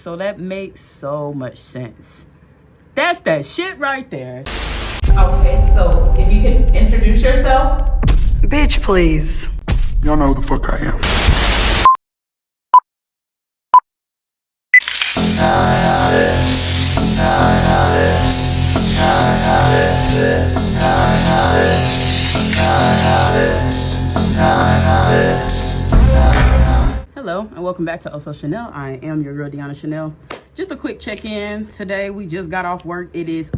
So that makes so much sense. That's that shit right there. Okay, so if you can introduce yourself. Bitch, please. Y'all know who the fuck I am. Hello and welcome back to Also Chanel. I am your girl Deanna Chanel. Just a quick check-in. Today we just got off work. It is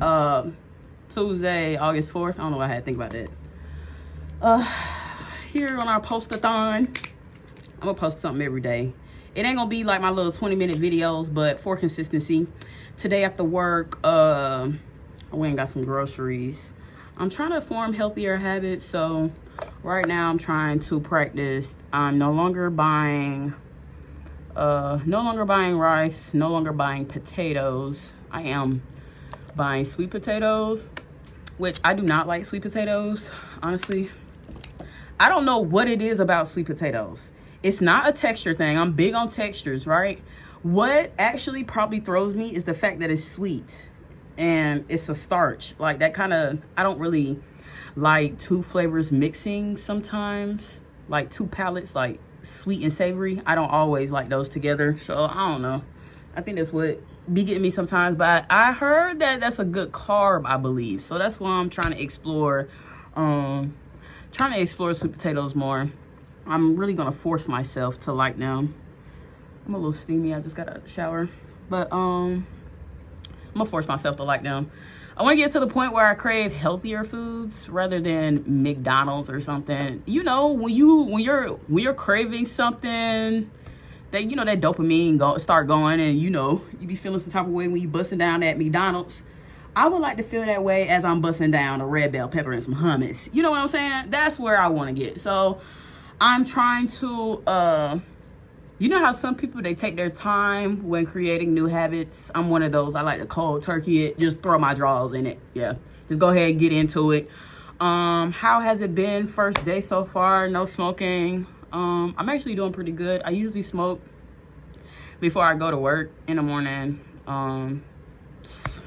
Tuesday, August 4th. I don't know why I had to think about that. Here on our Post-A-Thon, I'm gonna post something every day. It ain't gonna be like my little 20-minute videos, but for consistency. Today after work, I went and got some groceries. I'm trying to form healthier habits, so right now I'm trying to practice. I'm no longer buying rice, no longer buying potatoes. I am buying sweet potatoes, which I do not like sweet potatoes, honestly. I don't know what it is about sweet potatoes. It's not a texture thing. I'm big on textures, right? What actually probably throws me is the fact that it's sweet and it's a starch. Like that kind of, I don't really like two flavors mixing sometimes. Like two palettes, like sweet and savory. I don't always like those together. So I don't know. I think that's what be getting me sometimes. But I heard that that's a good carb, I believe. So that's why I'm trying to explore sweet potatoes more. I'm really gonna force myself to like them. I'm a little steamy, I just got out of the shower. But I'm gonna force myself to like them. I wanna get to the point where I crave healthier foods rather than McDonald's or something. You know, when you're craving something, that, you know, that dopamine start going, and you know, you be feeling some type of way when you busting down at McDonald's. I would like to feel that way as I'm busting down a red bell pepper and some hummus. You know what I'm saying? That's where I want to get. So I'm trying to, you know how some people, they take their time when creating new habits? I'm one of those. I like to cold turkey it, just throw my drawers in it. Yeah, just go ahead and get into it. How has it been? First day so far, no smoking. I'm actually doing pretty good. I usually smoke before I go to work in the morning.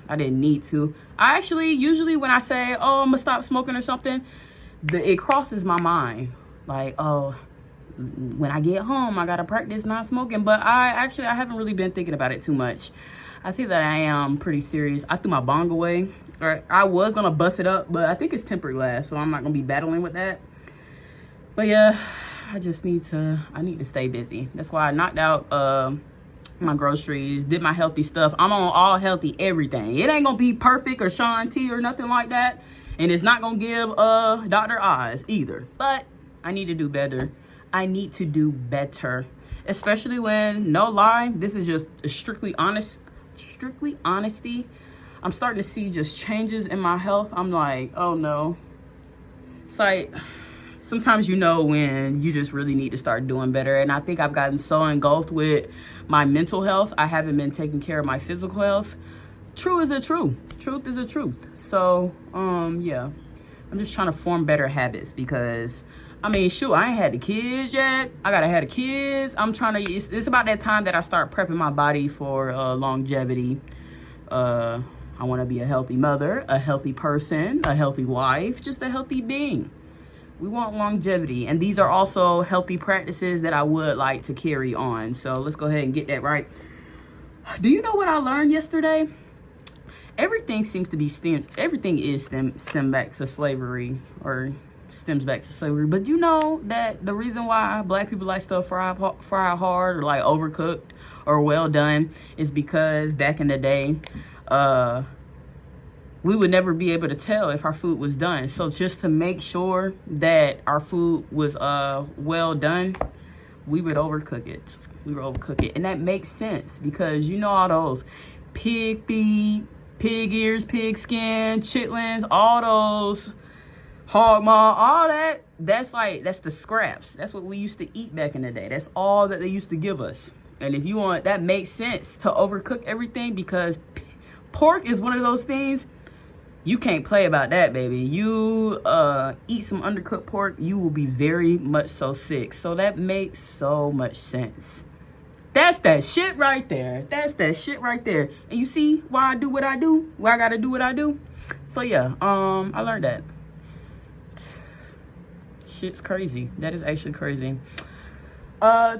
I didn't need to. I actually, usually when I say, oh, I'm gonna stop smoking or something, it crosses my mind. Like, oh, when I get home, I gotta practice not smoking. But I haven't really been thinking about it too much. I think that I am pretty serious. I threw my bong away. Or I was gonna bust it up, but I think it's tempered glass, so I'm not gonna be battling with that. But yeah, I need to stay busy. That's why I knocked out my groceries, did my healthy stuff. I'm on all healthy everything. It ain't gonna be perfect or Sean T or nothing like that, and it's not gonna give Dr. Oz either, but I need to do better. I need to do better, especially when, no lie, this is just strictly honesty. I'm starting to see just changes in my health. I'm like, oh no. It's like, sometimes you know when you just really need to start doing better. And I think I've gotten so engulfed with my mental health, I haven't been taking care of my physical health. True is the truth. Truth is the truth. So, yeah. I'm just trying to form better habits because, I mean, shoot, I ain't had the kids yet. I gotta have the kids. It's about that time that I start prepping my body for longevity. I want to be a healthy mother, a healthy person, a healthy wife, just a healthy being. We want longevity, and these are also healthy practices that I would like to carry on. So let's go ahead and get that right. Do you know what I learned yesterday? Everything seems to be stemmed back to slavery, or stems back to slavery. But you know that the reason why black people like stuff fried hard or like overcooked or well done is because back in the day, we would never be able to tell if our food was done. So just to make sure that our food was well done, we would overcook it. And that makes sense because you know all those pig feet, pig ears, pig skin, chitlins, all those hog maw, all that, that's the scraps. That's what we used to eat back in the day. That's all that they used to give us. And if you want, that makes sense to overcook everything because pork is one of those things. You can't play about that, baby. You eat some undercooked pork, you will be very much so sick. So that makes so much sense. That's that shit right there. That's that shit right there. And you see why I do what I do? Why I gotta do what I do? So yeah, I learned that. Shit's crazy. That is actually crazy.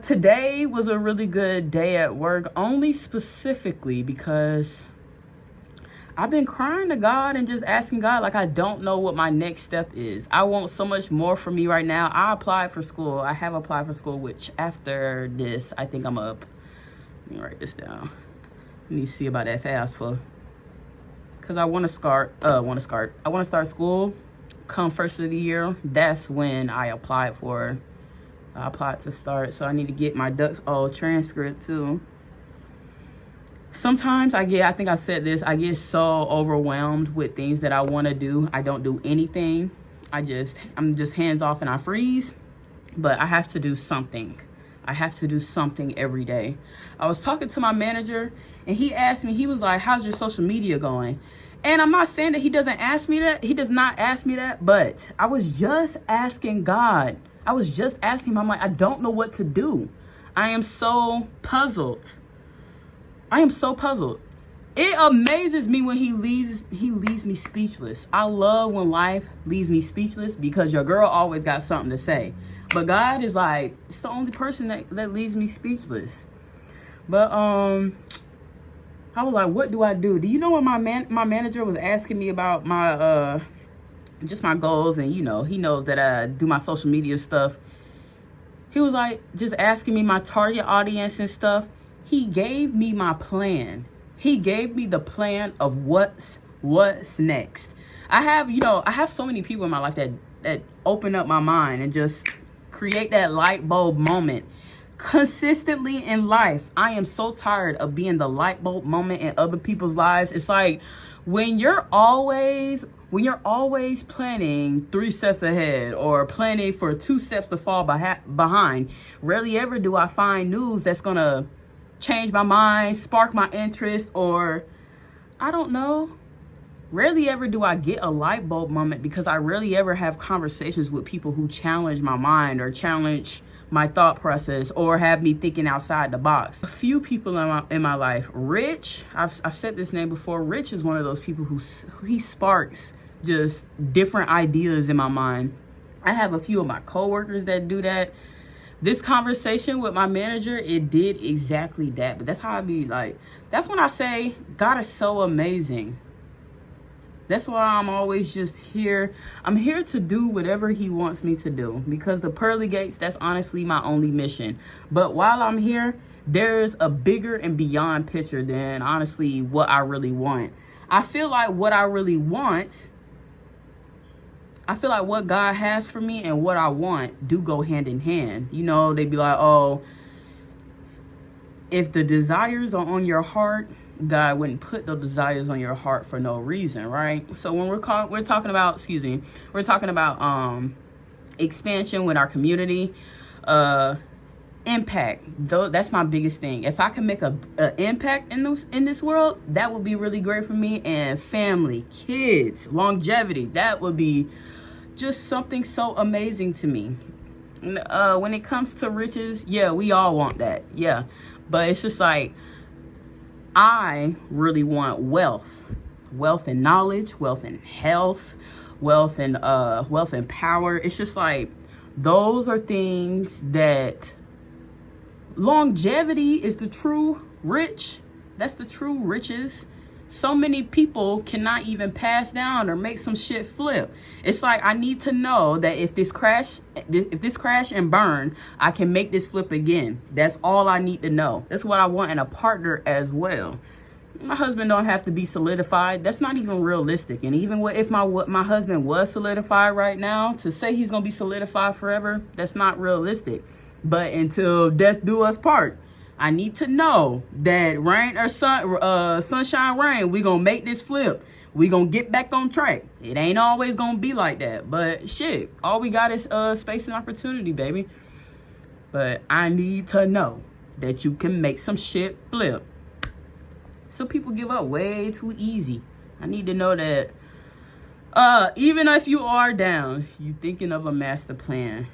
Today was a really good day at work, only specifically because I've been crying to God and just asking God, like, I don't know what my next step is. I want so much more from me right now. I applied for school. I have applied for school, which after this, I think I'm up. Let me write this down. Let me see about that FAFSA. Because I want to start school come first of the year. That's when I applied to start. So I need to get my ducks all transcript too. Sometimes I think I said this, I get so overwhelmed with things that I want to do. I don't do anything. I'm just hands off and I freeze. But I have to do something. I have to do something every day. I was talking to my manager and he asked me, he was like, how's your social media going? And I'm not saying that he doesn't ask me that. He does not ask me that. But I was just asking God. I was just asking him. I'm like, I don't know what to do. I am so puzzled. It amazes me when he leaves me speechless. I love when life leaves me speechless because your girl always got something to say. But God is like, it's the only person that leaves me speechless. But I was like, what do I do? Do you know what my manager was asking me about my just my goals, and you know, he knows that I do my social media stuff. He was like just asking me my target audience and stuff. He gave me my plan. He gave me the plan of what's next. I have so many people in my life that open up my mind and just create that light bulb moment. Consistently in life, I am so tired of being the light bulb moment in other people's lives. It's like when you're always planning 3 steps ahead or planning for 2 steps to fall behind, rarely ever do I find news that's gonna change my mind, spark my interest, or I don't know. Rarely ever do I get a light bulb moment because I rarely ever have conversations with people who challenge my mind or challenge my thought process or have me thinking outside the box. A few people in my life, Rich, I've said this name before. Rich is one of those people who he sparks just different ideas in my mind. I have a few of my coworkers that do that. This conversation with my manager, it did exactly that. But that's how I be like, that's when I say God is so amazing. That's why I'm always just here. I'm here to do whatever he wants me to do, because the pearly gates, that's honestly my only mission. But while I'm here, there's a bigger and beyond picture than honestly what I really want. I feel like what God has for me and what I want do go hand in hand. You know, they be like, oh, if the desires are on your heart, God wouldn't put those desires on your heart for no reason, right? So when we're talking about expansion with our community, impact. Though that's my biggest thing. If I can make a impact in this world, that would be really great for me. And family, kids, longevity, that would be just something so amazing to me. When it comes to riches, yeah, we all want that, yeah, but it's just like, I really want wealth and knowledge, wealth and health, wealth and power. It's just like, those are things that longevity is the true rich. That's the true riches. So many people cannot even pass down or make some shit flip. It's like, I need to know that if this crash and burn, I can make this flip again. That's all I need to know. That's what I want in a partner as well. My husband don't have to be solidified. That's not even realistic. And even if my husband was solidified right now, to say he's gonna be solidified forever, that's not realistic. But until death do us part, I need to know that rain or sunshine, rain, we gonna make this flip. We gonna get back on track. It ain't always gonna be like that, but shit, all we got is space and opportunity, baby. But I need to know that you can make some shit flip. Some people give up way too easy. I need to know that even if you are down, you thinking of a master plan.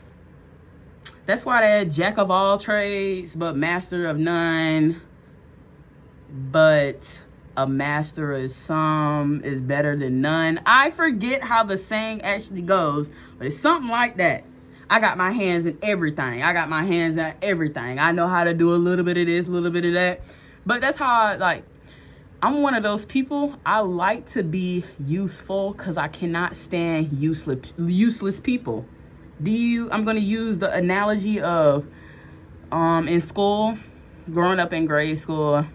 That's why that jack of all trades, but master of none, but a master of some is better than none. I forget how the saying actually goes, but it's something like that. I got my hands in everything. I know how to do a little bit of this, a little bit of that. But that's how I'm one of those people. I like to be useful because I cannot stand useless people. I'm going to use the analogy of in school, growing up in grade school,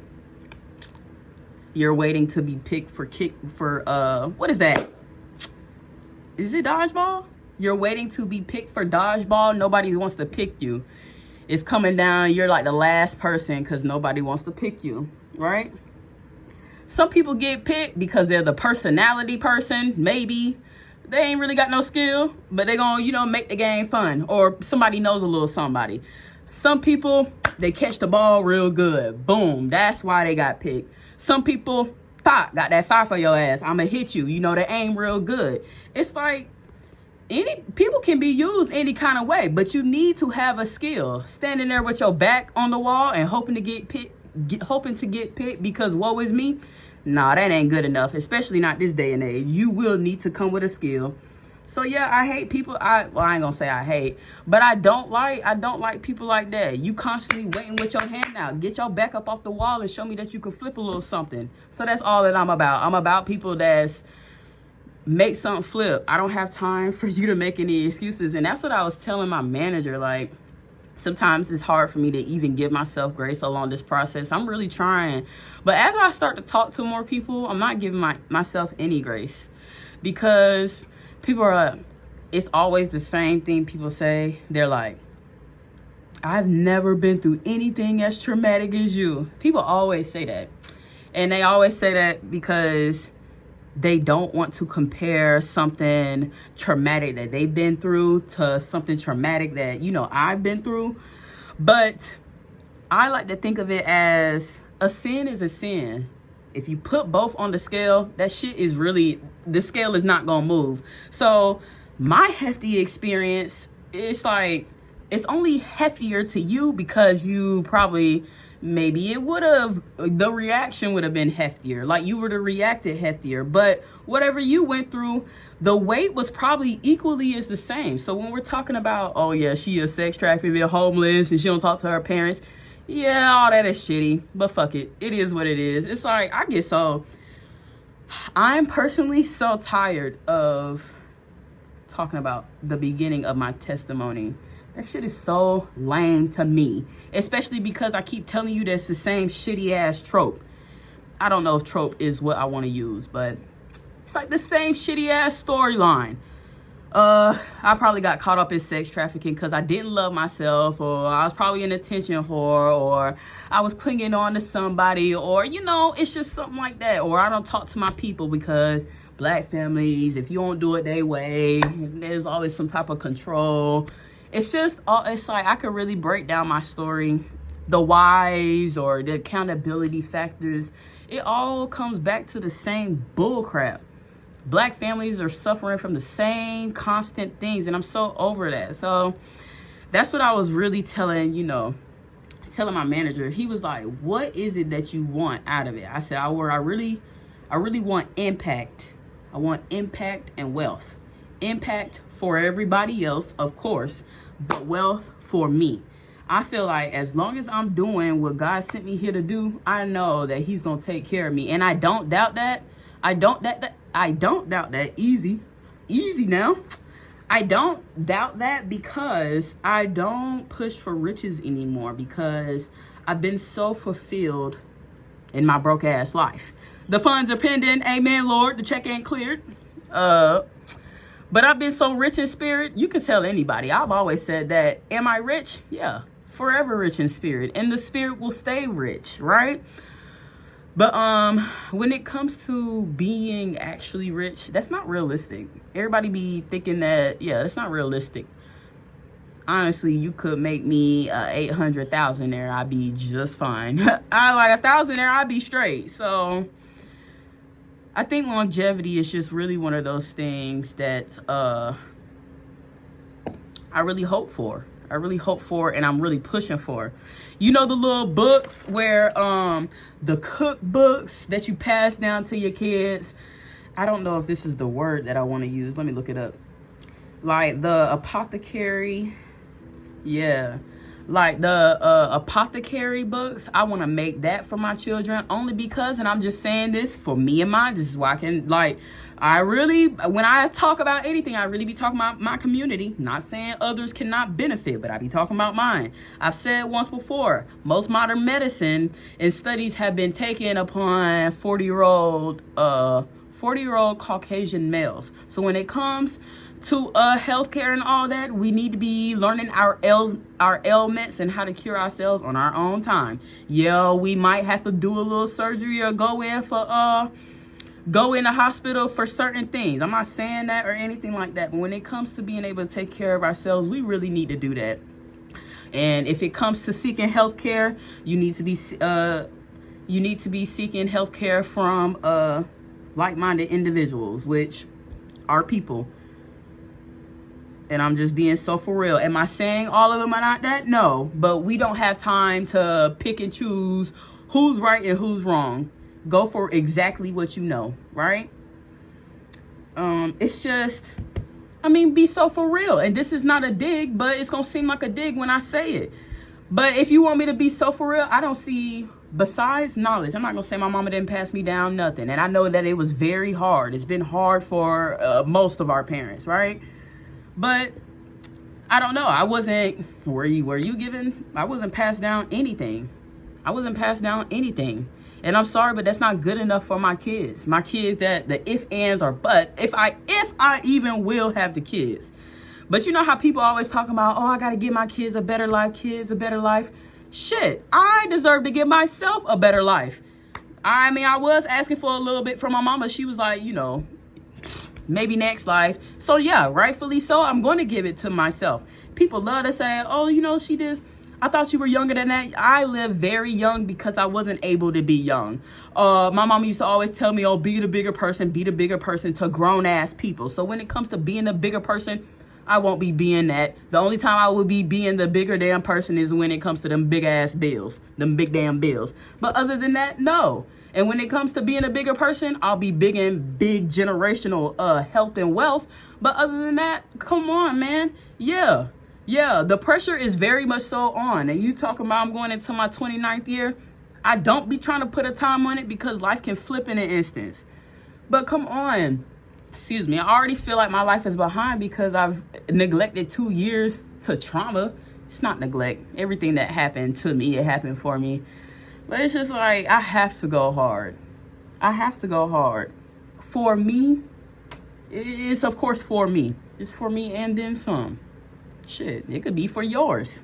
you're waiting to be picked for what is that? Is it dodgeball? You're waiting to be picked for dodgeball. Nobody wants to pick you. It's coming down. You're like the last person because nobody wants to pick you, right? Some people get picked because they're the personality person. Maybe they ain't really got no skill, but they gonna, make the game fun. Or somebody knows a little somebody. Some people, they catch the ball real good. Boom. That's why they got picked. Some people, got that fire for your ass. I'ma hit you. They aim real good. It's like, people can be used any kind of way, but you need to have a skill. Standing there with your back on the wall and hoping to get picked because woe is me. Nah, that ain't good enough, especially not this day and age. You will need to come with a skill. So yeah, I hate people. I ain't gonna say I hate, but I don't like people like that. You constantly waiting with your hand out. Get your back up off the wall and show me that you can flip a little something. So that's all that I'm about. I'm about people that's make something flip. I don't have time for you to make any excuses. And that's what I was telling my manager. Like, sometimes it's hard for me to even give myself grace along this process. I'm really trying. But as I start to talk to more people, I'm not giving myself any grace. Because people are, it's always the same thing people say. They're like, I've never been through anything as traumatic as you. People always say that. And they always say that because they don't want to compare something traumatic that they've been through to something traumatic that, I've been through. But I like to think of it as a sin is a sin. If you put both on the scale, that shit is really, the scale is not going to move. So my hefty experience, it's like, it's only heftier to you because you probably, maybe the reaction would have been heftier. Like you would have reacted heftier. But whatever you went through, the weight was probably equally as the same. So when we're talking about, oh yeah, she a sex trafficker, homeless, and she don't talk to her parents. Yeah, all that is shitty. But fuck it. It is what it is. It's like, I'm personally so tired of talking about the beginning of my testimony. That shit is so lame to me, especially because I keep telling you that's the same shitty ass trope. I don't know if trope is what I want to use, but it's like the same shitty ass storyline. I probably got caught up in sex trafficking because I didn't love myself, or I was probably an attention whore, or I was clinging on to somebody, or, it's just something like that. Or I don't talk to my people because black families, if you don't do it their way, there's always some type of control. It's like I could really break down my story, the whys or the accountability factors. It all comes back to the same bull crap. Black families are suffering from the same constant things, and I'm so over that. So that's what I was really telling my manager. He was like, what is it that you want out of it? I said, I really want impact. I want impact and wealth. Impact for everybody else, of course, but wealth for me. I feel like as long as I'm doing what God sent me here to do, I know that he's going to take care of me. And I don't doubt that. I don't doubt that. Easy now. I don't doubt that because I don't push for riches anymore, because I've been so fulfilled in my broke ass life. The funds are pending. Amen, Lord. The check ain't cleared. But I've been so rich in spirit. You can tell anybody. I've always said that. Am I rich? Yeah. Forever rich in spirit. And the spirit will stay rich, right? But when it comes to being actually rich, that's not realistic. Everybody be thinking that, yeah, that's not realistic. Honestly, you could make me 800,000 there, I'd be just fine. I like 1,000 there, I'd be straight. So I think longevity is just really one of those things that I really hope for. I really hope for, and I'm really pushing for. You know, the little books where the cookbooks that you pass down to your kids. I don't know if this is the word that I want to use. Let me look it up. Like the apothecary. Yeah. Like the apothecary books. I want to make that for my children, only because, and I'm just saying this for me and mine, this is why I can, like, I really, when I talk about anything, I really be talking about my community. Not saying others cannot benefit, but I be talking about mine. I've said once before, most modern medicine and studies have been taken upon 40-year-old Caucasian males. So when it comes to healthcare and all that, we need to be learning our ailments and how to cure ourselves on our own time. Yeah, we might have to do a little surgery or go in the hospital for certain things. I'm not saying that or anything like that, but when it comes to being able to take care of ourselves, we really need to do that. And if it comes to seeking healthcare, you need to be seeking healthcare from like-minded individuals, which are people. And I'm just being so for real. Am I saying all of them are not that? No, but we don't have time to pick and choose who's right and who's wrong. Go for exactly what you know, right? It's just, I mean, be so for real. And this is not a dig, but it's gonna seem like a dig when I say it. But if you want me to be so for real, I don't see, besides knowledge, I'm not gonna say my mama didn't pass me down nothing. And I know that it was very hard. It's been hard for most of our parents, right? But I don't know. I wasn't, were you given? I wasn't passed down anything. I wasn't passed down anything. And I'm sorry, but that's not good enough for my kids. My kids, that the if, ands, or buts, if I even will have the kids. But you know how people always talk about, oh, I got to give my kids a better life, Shit, I deserve to give myself a better life. I mean, I was asking for a little bit from my mama. She was like, you know, maybe next life. So yeah, rightfully so, I'm going to give it to myself. People love to say, oh, you know, she just, I thought you were younger than that. I live very young because I wasn't able to be young. My mom used to always tell me, oh, be the bigger person to grown ass people. So when it comes to being a bigger person, I won't be being that. The only time I will be being the bigger damn person is when it comes to them big ass bills, them big damn bills. But other than that, no. And when it comes to being a bigger person, I'll be big generational health and wealth. But other than that, come on, man. Yeah, the pressure is very much so on. And you talking about I'm going into my 29th year. I don't be trying to put a time on it because life can flip in an instance. But come on. Excuse me. I already feel like my life is behind because I've neglected 2 years to trauma. It's not neglect. Everything that happened to me, it happened for me. But it's just like, I have to go hard. For me, it's of course for me. It's for me and then some. Shit, it could be for yours.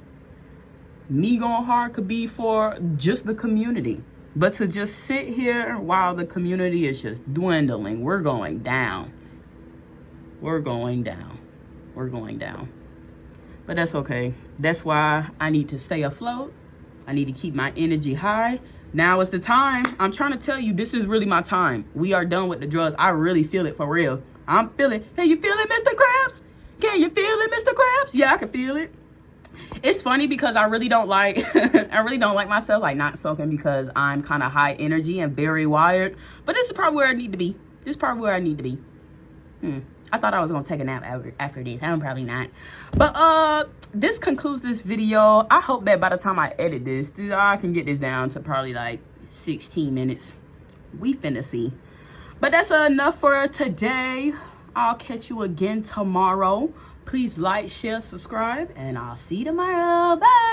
Me going hard could be for just the community. But to just sit here while the community is just dwindling, we're going down. But that's okay. That's why I need to stay afloat. I need to keep my energy high. Now is the time. I'm trying to tell you, this is really my time. We are done with the drugs. I really feel it for real. I'm feeling. Hey, you feel it, Mr. Krabs? Can you feel it, Mr. Krabs? Yeah, I can feel it. It's funny because I really don't like myself like not soaking because I'm kind of high energy and very wired. But this is probably where I need to be. I thought I was gonna take a nap after this. I'm probably not. But this concludes this video. I hope that by the time I edit this, I can get this down to probably like 16 minutes. We finna see. But that's enough for today. I'll catch you again tomorrow. Please like, share, subscribe, and I'll see you tomorrow. Bye.